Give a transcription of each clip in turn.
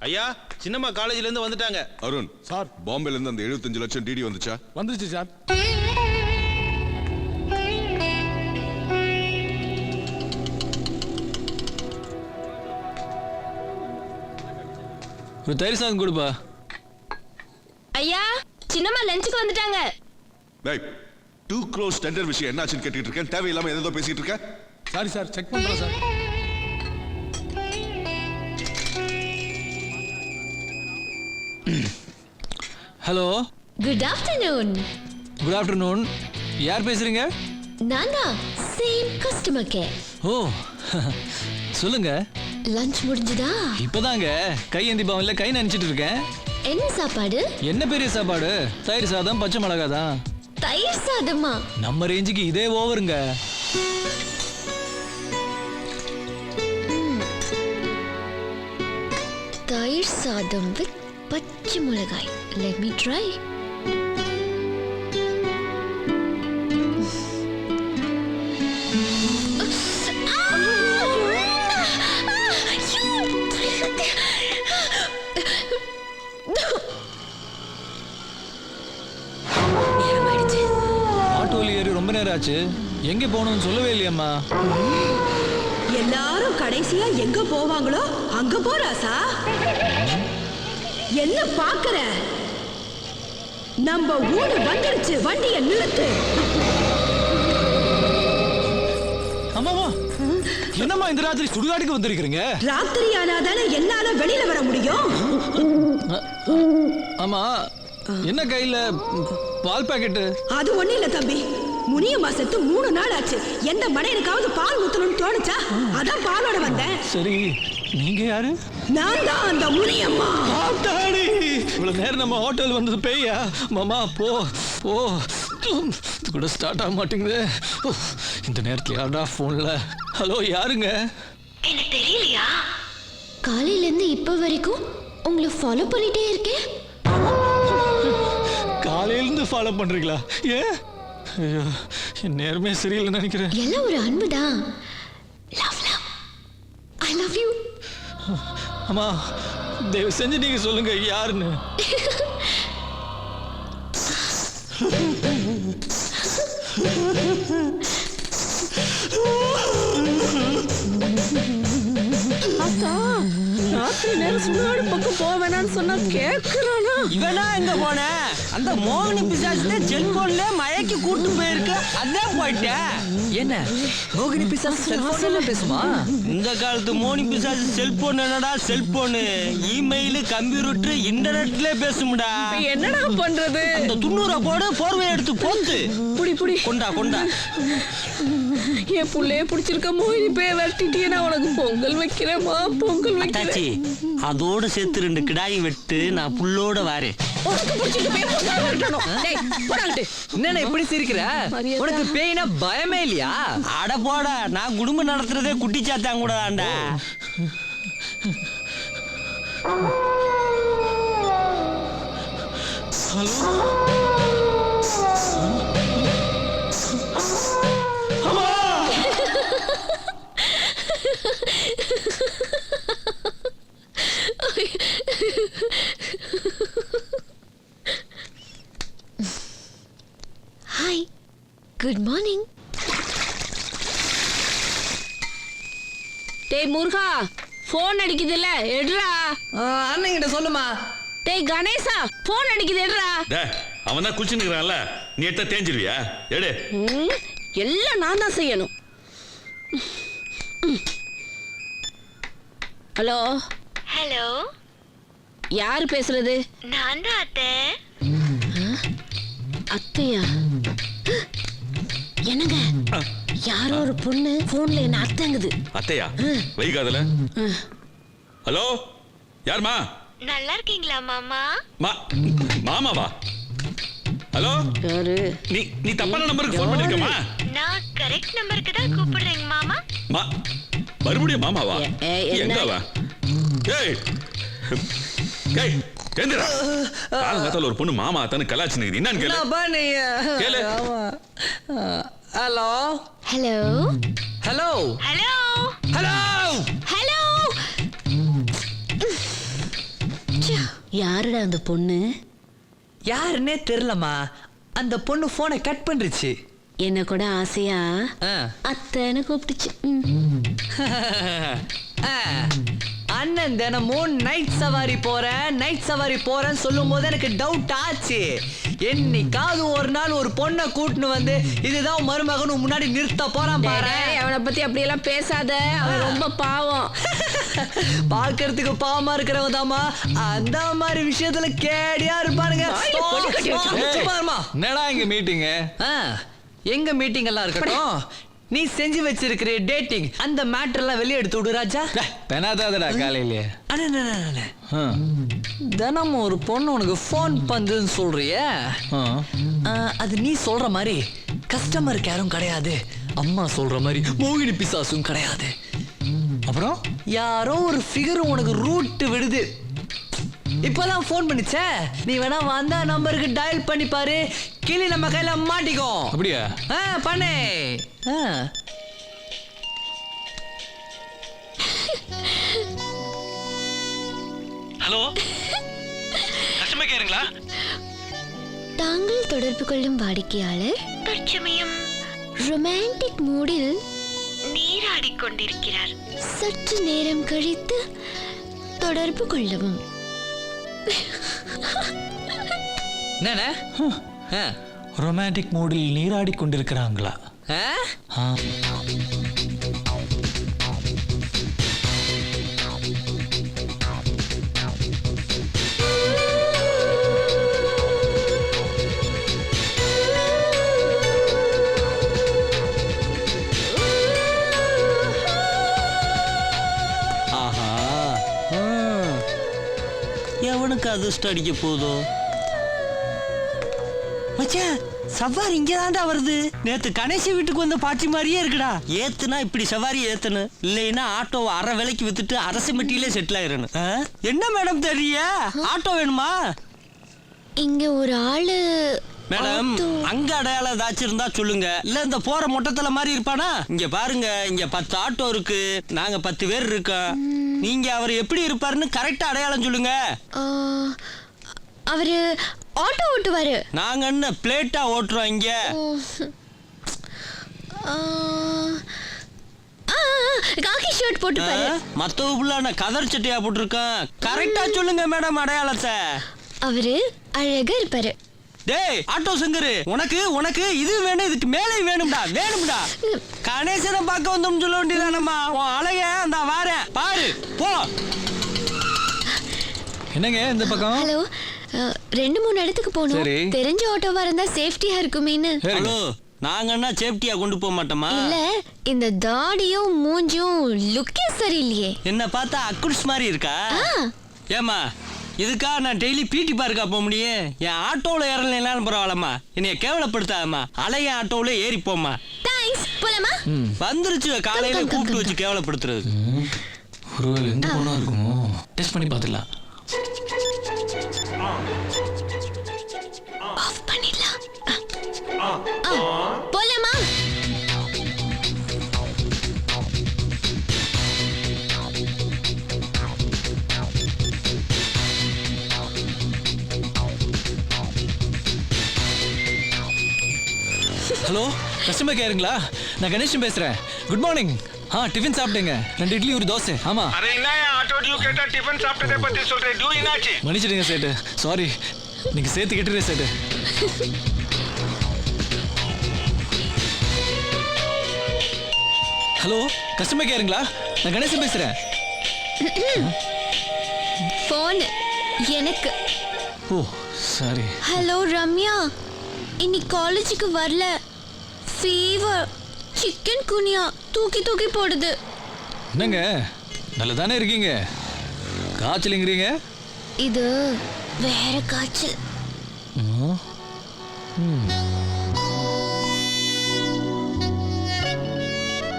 ஐயா, சின்னம்மா காலேஜ்ல இருந்து வந்துட்டாங்க. அருண் சார், பாம்பேல இருந்து அந்த 75 லட்சம் டிடி வந்துச்சா? வந்துச்சு சார். ஒரு தயிர் சாதம் கொடுப்பா. ஐயா, சின்னம்மா லஞ்சுக்கு வந்துட்டாங்க. டேய் 2 crores டெண்டர் விஷயம் என்னாச்சுன்னு கேட்டுட்டு இருக்கேன். தேவையில்லாம ஏதோ பேசிட்டு இருக்க. சாரி சார், செக் பண்றேன் sir. Hello, good afternoon. Good afternoon. யார் பேசுறீங்க? நானா, சேம் கஸ்டமர் கேர். ஓ, சொல்லுங்க. லஞ்ச் முடிஞ்சதா? இப்பதாங்க கையேந்தி பவன்ல கை நினைச்சிட்டு இருக்கேன். என்ன சாப்பாடு? என்ன பெரிய சாப்பாடு? தயிர் சாதம், பச்சை மிளகா தான். தயிர் சாதமா? நம்ம ரேஞ்சுக்கு இதே ஓவருங்க. தயிர் சாதம் வித் பச்சை மிளகாய். Let me try. ஆட்டோல ஏறி ரொம்ப நேரம் ஆச்சு. எங்க போகணும்னு சொல்லவே இல்லையம்மா. எல்லாரும் கடைசியா எங்க போவாங்களோ அங்க போறாசா. என்ன பாக்குற? நம்ம ஊடு வந்துருச்சு, வண்டியை நிறுத்து. அம்மாமா, என்னம்மா இந்த ராத்திரி சுடுகாட்டுக்கு வந்திருக்கீங்க? ராத்திரி ஆனாதானே என்னால வெளியில வர முடியும். ஆமா, என்ன கையில பால் பாக்கெட்டு? அது ஒண்ணு இல்ல தம்பி, முனியம்மா செத்து 3 நாள் ஆச்சு. எந்த மடையனுக்காவது பால் ஊத்தணும்னு தோணுச்சா? அதான் பாலோட வந்தேன். சரி, நீங்க யாரு? நான் தான் அந்த முனியம்மா. ஆத்தாடி, இவ்வளவு நேரம் நம்ம ஹோட்டல் வந்தது பேயா? மாமா போ போ, இது கூட ஸ்டார்ட் ஆக மாட்டேங்குது. இந்த நேரத்துல யாரா போன்ல? ஹலோ, யாருங்க? எனக்கு தெரியலையா? காலையில இருந்து இப்ப வரைக்கும் உங்களை ஃபாலோ பண்ணிட்டே இருக்கேன். காலையில இருந்து ஃபாலோ பண்றீங்களா? ஏன்? ஐயோ, என் நேரமே சரியில்லைன்னு நினைக்கிறேன். எல்லாம் ஒரு அன்புதான். Love love, I love you. அம்மா, தயவு செஞ்சு நீங்க சொல்லுங்க யாருன்னு. ராத்திரி நேரம் சுடுகாடு பக்கம் போவேனான்னு சொன்னா கேக்குறானா? இவனா எங்க போன? அந்த மோகினி பிசாசு செல்போன்ல மழைக்கு கூட்டு போயிருக்கு, அதான் போயிட்டேன். என்ன மோகினி பிசாசு செல்போன்ல பேசுமா? இந்த காலத்து மோகினி பிசாசு செல்போன் என்னடா? செல்போனு, இமெயில், கம்ப்யூட்டர், இன்டர்நெட்ல பேசும்டா. என்னடா பண்றது? அந்த 90 போடு, போர்வை எடுத்து போத்து புடி புடி கொண்டா கொண்டா. என் புள்ளைய பிடிச்சிருக்க மோகினி பேய வரட்டிட்டியே. நான் உனக்கு பொங்கல் வைக்கிறேமா, பொங்கல் வைக்கிறேன். அதோடு சேர்த்து 2 கிடாய் வெட்டு, நான் புல்லோட வாரேன். என்ன இப்படி சிரிக்கிற? உனக்கு பேய்னா பயமே இல்லையா? அட போட, நான் குடும்பம் நடத்துறதே குட்டி சாத்தான் கூட தான்டா. Hi, good morning. டேய் முருகா, போன் அடிக்குதுல்ல, எடுறா. அண்ணங்கிட்ட சொல்லுமா. டேய் கணேசா, போன் அடிக்குது, எடுறா. அவன் தான் குளிச்சு நிக்கிறான்ல, நீ எடுத்தா தேஞ்சிருவியா? எடு. எல்லாம் நான் தான் செய்யணும். ஹலோ ஹலோ, யாரு பேசுறது? நான் தான் அத்தை. அத்தையா? என்னங்க, யாரோ ஒரு பொண்ணு போன்ல என்ன அத்தைங்குது. அத்தையா? வைகாதல. ஹலோ, யாருமா? நல்லா இருக்கீங்களா மாமா? மாமாவா? ஹலோ, யாரு? நீ தப்பான நம்பருக்கு ஃபோன் பண்ணிருக்கமா? நான் கரெக்ட் நம்பருக்கு தான் கூப்பிடுறேங்க மாமா. மறுபடியும் மாமாவா? எங்க அவ? ஏய் ஏய், எந்திரா. காலங்காத்தால ஒரு பொண்ணு மாமா தான கலாச்சி நிக்குது. என்னன்னு கேளு. கேளு. Hello hello hello hello hello hello. யாருடா அந்த பொண்ணு? யாருன்னே தெரியலம்மா. அந்த பொண்ணு போனை கட் பண்ணிருச்சு. என்ன கூட ஆசையா அத்தைன்னு கூப்பிட்டுச்சு. அண்ணன் தினமும் நைட் சவாரி போறேன்னு சொல்லும் போது எனக்கு டவுட் ஆச்சு. என்னைக்காவது ஒரு நாள் ஒரு பொண்ணை கூட்டின்னு வந்து இதுதான் மருமகன் முன்னாடி நிறுத்த போறான் பாரு. அவனை பத்தி அப்படியெல்லாம் பேசாத, அவன் ரொம்ப பாவம். பாக்குறதுக்கு பாவமா இருக்கிறவங்க தாமா அந்த மாதிரி விஷயத்துல கேடியா இருப்பானுங்க. என்னடா இங்க மீட்டிங்? எங்க மீட்டிங் எல்லாம் இருக்கட்டும், நீ செஞ்சு வச்சிருக்கிற டேட்டிங் அந்த மேட்டர் எல்லாம் வெளியே எடுத்து விடு ராஜா. பெனாதாதடா காலையிலே. தினமும் ஒரு பொண்ணு உனக்கு போன் பண்ணுன்னு சொல்றிய, அது நீ சொல்ற மாதிரி கஸ்டமர் கேரும் கிடையாது, அம்மா சொல்ற மாதிரி மோகினி பிசாசும் கிடையாது. அப்புறம் யாரோ ஒரு ஃபிகர் உனக்கு ரூட் விடுது. இப்பதான் போன் பண்ணிச்ச, நீ வேணா வந்தா நம்பருக்கு டயல் பண்ணி பாரு, கிளி நம்ம கையில மாட்டிக்கோ. அப்படியா? பண்ணே. ஹலோ, கஸ்டமர் கேருங்களா? தாங்கள் தொடர்பு கொள்ளும் வாடிக்கையாளர் தற்சமயம் ரொமான்டிக் மூடில் நீராடிக் கொண்டிருக்கிறார். சற்று நேரம் கழித்து தொடர்பு கொள்ளவும். ரொமான்டிக் மூடில் நீராடி கொண்டிருக்கிறாங்களா? எவனுக்கு அதிர்ஷ்டம் அடிக்க போதோ? மச்சான், சவாரி இங்கதான்டா வருது. நேத்து கணேசி வீட்டுக்கு வந்த பாட்டி மாதிரியே இருக்குடா. ஏத்துனா இப்படி சவாரி ஏத்தணும், இல்லைன்னா ஆட்டோவை அரை விலைக்கு வித்துட்டு அரசு மெட்டியிலே செட்டில் ஆயிரணும். என்ன மேடம் தெரிய, ஆட்டோ வேணுமா? இங்க ஒரு ஆளு மேடம், அங்க அடையாளம் ஏதாச்சும் இருந்தா சொல்லுங்க. இல்ல இந்த போற மொட்டத்தல மாதிரி இருப்பானா? இங்க பாருங்க, இங்க 10 ஆட்டோ இருக்கு, நாங்க 10 பேர் இருக்கோம். நீங்க அவர் எப்படி இருப்பாருன்னு கரெக்டா அடையாளம் சொல்லுங்க. அவரு ஆட்டோ ஓட்டுவாரு. நாங்க என்ன பிளேட்டா ஓட்டுறோம் இங்க. காக்கி ஷர்ட் போட்டுப்பாரு. மத்தவப்புல நான் கதர் சட்டையா போட்டிருக்கேன். கரெக்டா சொல்லுங்க மேடம் அடையாளத்தை. அவரு அழகா இருப்பாரு. டேய் ஆட்டோ சங்கரு, உனக்கு உனக்கு இது வேணும், இதுக்கு மேலே வேணும்டா. கணேசனை பார்க்க வந்தோம்னு சொல்ல வேண்டியதானம்மா. உன் அழக அந்த வாரேன் பாரு, போ. என்னங்க இந்த பக்கம்? ஹலோ, 2-3 இடத்துக்கு போகணும். தெரிஞ்ச ஆட்டோவா இருந்தா சேஃப்டியா இருக்குமேன்னு. ஹலோ, நாங்க என்ன சேஃப்டியா கொண்டு போக மாட்டோமா? இல்ல, இந்த தாடியும் மூஞ்சும் லுக்கே சரியில்லையே. என்ன பார்த்தா அக்குட்ஸ் மாதிரி இருக்கா? ஏமா, இதுக்கா நான் டெய்லி பிடி பார்க்கா போக முடியும்? என் ஆட்டோவில் ஏறலாம் பரவாயில்லம்மா, என்னைய கேவலப்படுத்தாதம்மா. அலைய ஆட்டோவில் ஏறி போம்மா. தேங்க்ஸ், போலாமா? வந்துருச்சு காலையில கூப்பிட்டு வச்சு கேவலப்படுத்துறது. ஒருவேளை எந்த பொண்ணா இருக்குமோ, டெஸ்ட் பண்ணி பார்த்துடலாம். ஆஃப் பண்ணிடலாம். போலாமா? ஹலோ, கஸ்டமர் கேருங்களா? நான் கணேஷன் பேசுறேன். Good morning. டிஃபன் சாப்பிட்டேங்க. 2 இட்லி ஒரு தோசை. ஆமா. அரே என்ன ஆட்டோ டியூ கேட்டா டிஃபன் சாப்பிட்டதே பத்தி சொல்றேன். டியூ என்னாச்சு? மன்னிச்சிடுங்க சேட்டு, சாரி. நீங்க சேர்த்து கேட்டுறேன் சேட்டு. ஹலோ, கஸ்டமர் கேருங்களா? நான் கணேசன் பேசுறேன். போன் எனக்கு. ஓ சாரி. ஹலோ ரம்யா, இன்னைக்கு காலேஜுக்கு வரல. ஃபீவர், சிக்கன் குனியா தூக்கி தூக்கி போடுது. என்னங்க, நல்லதானே இருக்கீங்க? காய்ச்சலுங்கிறீங்க? இது வேற காய்ச்சல்.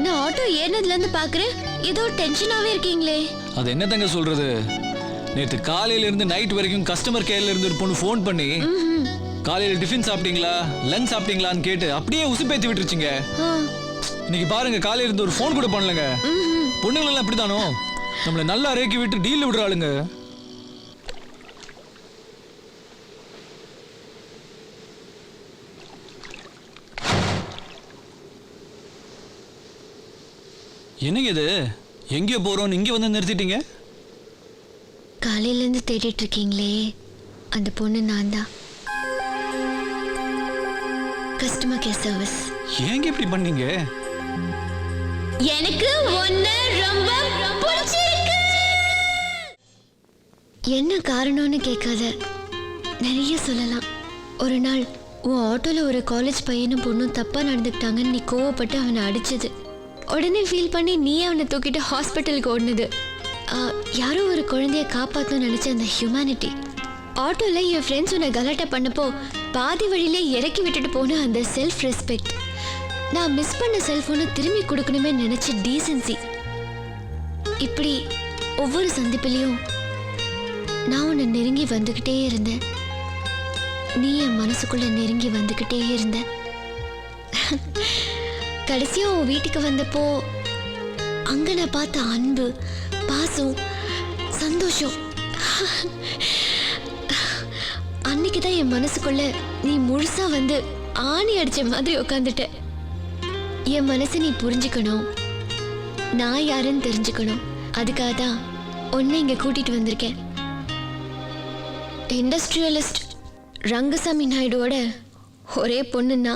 நான் ஆட்டோ ஏறினதுல இருந்து பாக்குறேன், ஏதோ டென்ஷனாவே இருக்கீங்களே. அது என்ன தங்க சொல்றது, நேற்று காலையில இருந்து நைட் வரைக்கும் கஸ்டமர் கேர்ல இருந்து ஒரு பொண்ணு ஃபோன் பண்ணி காலையில டிஃபன் சாப்பிட்டீங்களா, லஞ்ச் சாப்பிட்டீங்களான்னு கேட்டு அப்படியே உசுப்பேத்தி விட்டுருச்சுங்க. இன்னைக்கு பாருங்க, காலையில இருந்து ஒரு ஃபோன் கூட பண்ணலங்க. பொண்ணுங்களெல்லாம் இப்படிதானோ, நம்மளை நல்லா ரேக்கி விட்டு டீல் விடுறாளுங்க. என்னங்க இது எங்கே போறோம்னு இங்கே வந்து நிறுத்திட்டீங்க? காலையிலேருந்து தேடிட்டு இருக்கீங்களே அந்த பொண்ணு நான் தான். Customer care service. ஏங்க இப்படி பண்ணீங்க? எனக்கு ஒன்னு ரொம்ப பிடிச்சிருக்கு. என்ன காரணம்னு கேட்காத, நிறைய சொல்லலாம். ஒரு நாள் உன் ஆட்டோல ஒரு காலேஜ் பையனும் பொண்ணும் தப்பா நடந்துக்கிட்டாங்கன்னு நீ கோவப்பட்டு அவனை அடிச்சது. உடனே ஃபீல் பண்ணி நீ அவனை தூக்கிட்டு ஹாஸ்பிட்டலுக்கு ஓடினது. யாரோ ஒரு குழந்தைய காப்பாற்றணும்னு நினைச்ச அந்த ஹியூமனிட்டி. ஆட்டோல என் ஃப்ரெண்ட்ஸ் உன்னை கலாட்டா பண்ணப்போ பாதி வழியிலே இறக்கி விட்டுட்டு போன அந்த செல்ஃப் ரெஸ்பெக்ட். நான் மிஸ் பண்ண செல்ஃபோனை திரும்பி கொடுக்கணுமே நினைச்ச டீசென்சி. இப்படி ஒவ்வொரு சந்திப்பிலையும் நான் உன்னை நெருங்கி வந்துக்கிட்டே இருந்தேன். நீ என் மனசுக்குள்ள நெருங்கி வந்துக்கிட்டே இருந்த. கடைசியா உன் வீட்டுக்கு வந்தப்போ அங்க நான் பார்த்த அன்பு, பாசம், சந்தோஷம், அன்னைக்குதான் என் மனசுக்குள்ள நீ முழுசா வந்து ஆணி அடிச்ச மாதிரி உட்காந்துட்ட. என் மனசை நீ புரிஞ்சுக்கணும், நான் யாருன்னு தெரிஞ்சுக்கணும். அதுக்காக தான் உன்னை இங்க கூட்டிட்டு வந்திருக்கேன். இண்டஸ்ட்ரியலிஸ்ட் ரங்கசாமி நாயுடுவோட ஒரே பொண்ணுன்னா